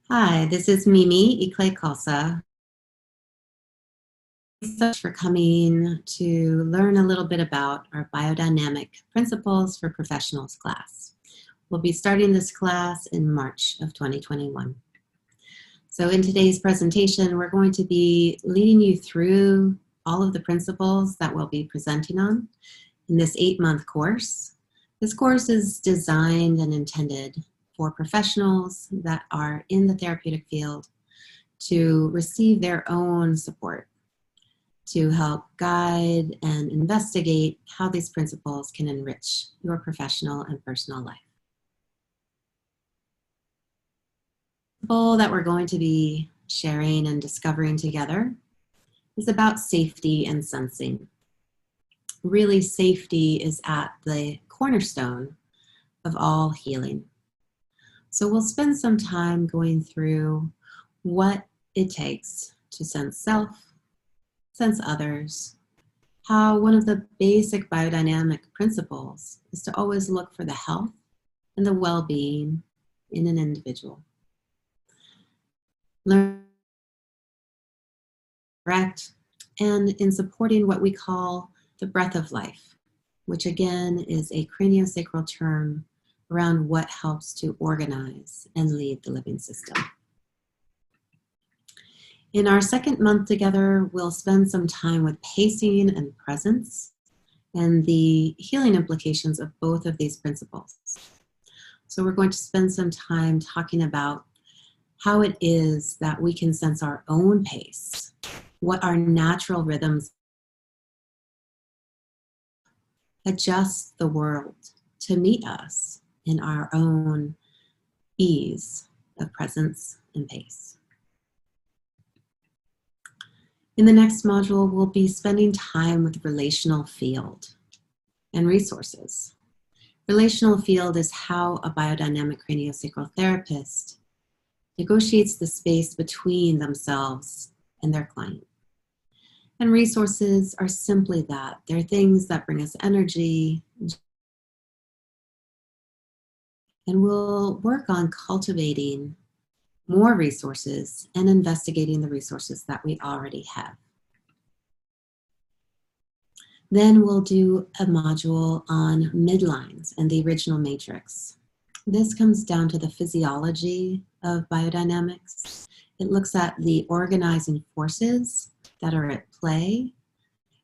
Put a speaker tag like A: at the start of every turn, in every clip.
A: Hi, this is Mimi Iklé-Khalsa. Thanks so much for coming to learn a little bit about our Biodynamic Principles for Professionals class. We'll be starting this class in March of 2021. So in today's presentation, we're going to be leading you through all of the principles that we'll be presenting on in this 8-month course. This course is designed and intended for professionals that are in the therapeutic field to receive their own support, to help guide and investigate how these principles can enrich your professional and personal life. The principle that we're going to be sharing and discovering together is about safety and sensing. Really, safety is at the cornerstone of all healing. So we'll spend some time going through what it takes to sense self, sense others, how one of the basic biodynamic principles is to always look for the health and the well-being in an individual. Learn correct, and in supporting what we call the breath of life, which again is a craniosacral term around what helps to organize and lead the living system. In our second month together, we'll spend some time with pacing and presence and the healing implications of both of these principles. So we're going to spend some time talking about how it is that we can sense our own pace, what our natural rhythms, adjust the world to meet us in our own ease of presence and pace. In the next module, we'll be spending time with relational field and resources. Relational field is how a biodynamic craniosacral therapist negotiates the space between themselves and their client. And resources are simply that. They're things that bring us energy. And we'll work on cultivating more resources and investigating the resources that we already have. Then we'll do a module on midlines and the original matrix. This comes down to the physiology of biodynamics. It looks at the organizing forces that are at play,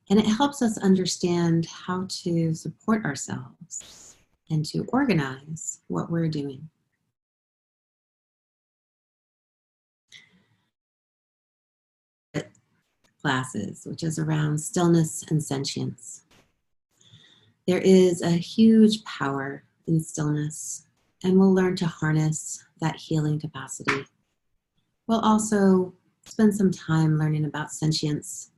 A: and it helps us understand how to support ourselves and to organize what we're doing. Classes, which is around stillness and sentience. There is a huge power in stillness, and we'll learn to harness that healing capacity. We'll also spend some time learning about sentience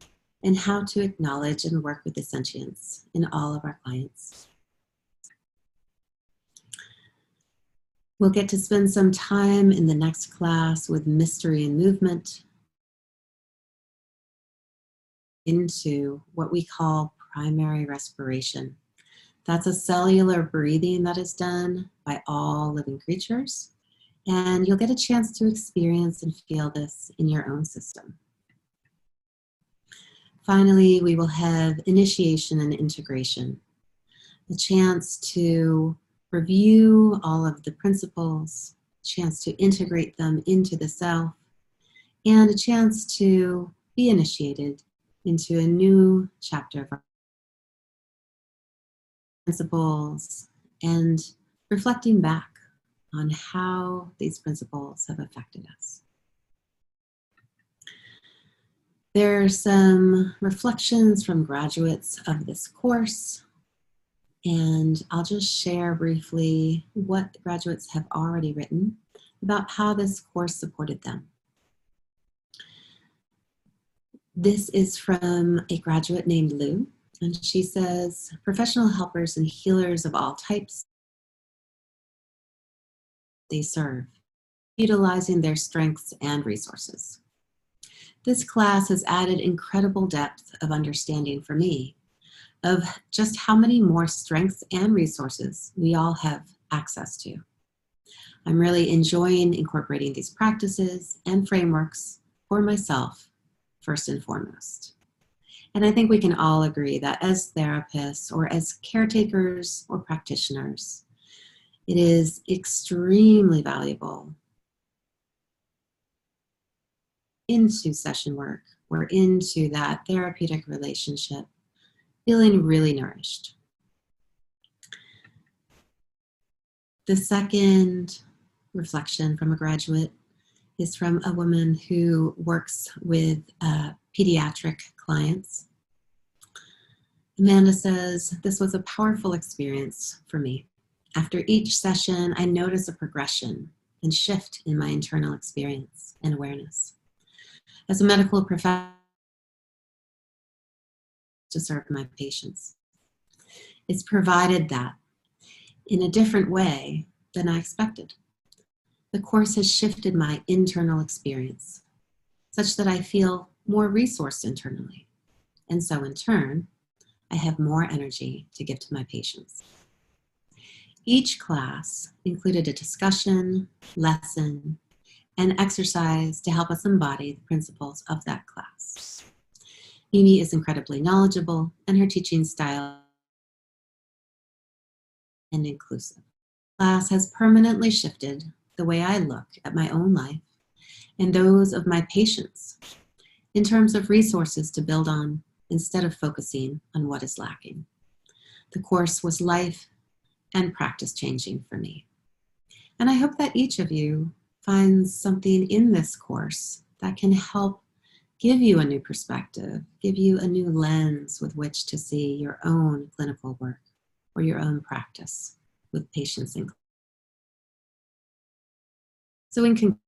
A: and how to acknowledge and work with the sentience in all of our clients. We'll get to spend some time in the next class with mystery and movement into what we call primary respiration. That's a cellular breathing that is done by all living creatures, and you'll get a chance to experience and feel this in your own system. Finally, we will have initiation and integration, a chance to review all of the principles, a chance to integrate them into the self, and a chance to be initiated into a new chapter of our principles and reflecting back on how these principles have affected us. There are some reflections from graduates of this course, and I'll just share briefly what the graduates have already written about how this course supported them. This is from a graduate named Lou, and she says, professional helpers and healers of all types they serve, utilizing their strengths and resources. This class has added incredible depth of understanding for me of just how many more strengths and resources we all have access to. I'm really enjoying incorporating these practices and frameworks for myself, first and foremost. And I think we can all agree that as therapists or as caretakers or practitioners, it is extremely valuable into session work or into that therapeutic relationship, feeling really nourished. The second reflection from a graduate is from a woman who works with pediatric clients. Amanda says, "This was a powerful experience for me. After each session, I notice a progression and shift in my internal experience and awareness. As a medical professional, to serve my patients. It's provided that in a different way than I expected. The course has shifted my internal experience such that I feel more resourced internally. And so in turn, I have more energy to give to my patients." Each class included a discussion, lesson, and exercise to help us embody the principles of that class. Mimi is incredibly knowledgeable, and her teaching style and inclusive. Class has permanently shifted the way I look at my own life and those of my patients in terms of resources to build on instead of focusing on what is lacking. The course was life and practice changing for me. And I hope that each of you finds something in this course that can help give you a new perspective, give you a new lens with which to see your own clinical work or your own practice with patients in. So in conclusion,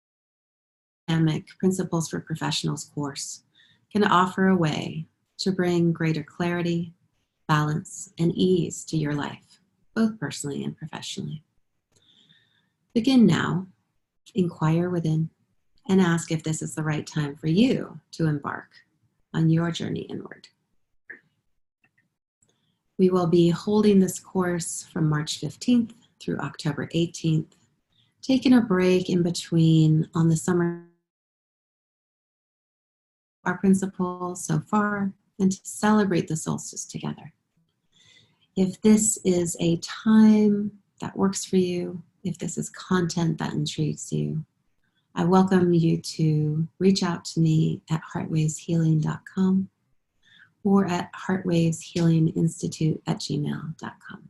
A: Biodynamic Principles for Professionals course can offer a way to bring greater clarity, balance, and ease to your life, both personally and professionally. Begin now, inquire within, and ask if this is the right time for you to embark on your journey inward. We will be holding this course from March 15th through October 18th, taking a break in between on the summer our principles so far and to celebrate the solstice together. If this is a time that works for you, if this is content that intrigues you, I welcome you to reach out to me at heartwaveshealing.com or at heartwaveshealinginstitute@gmail.com.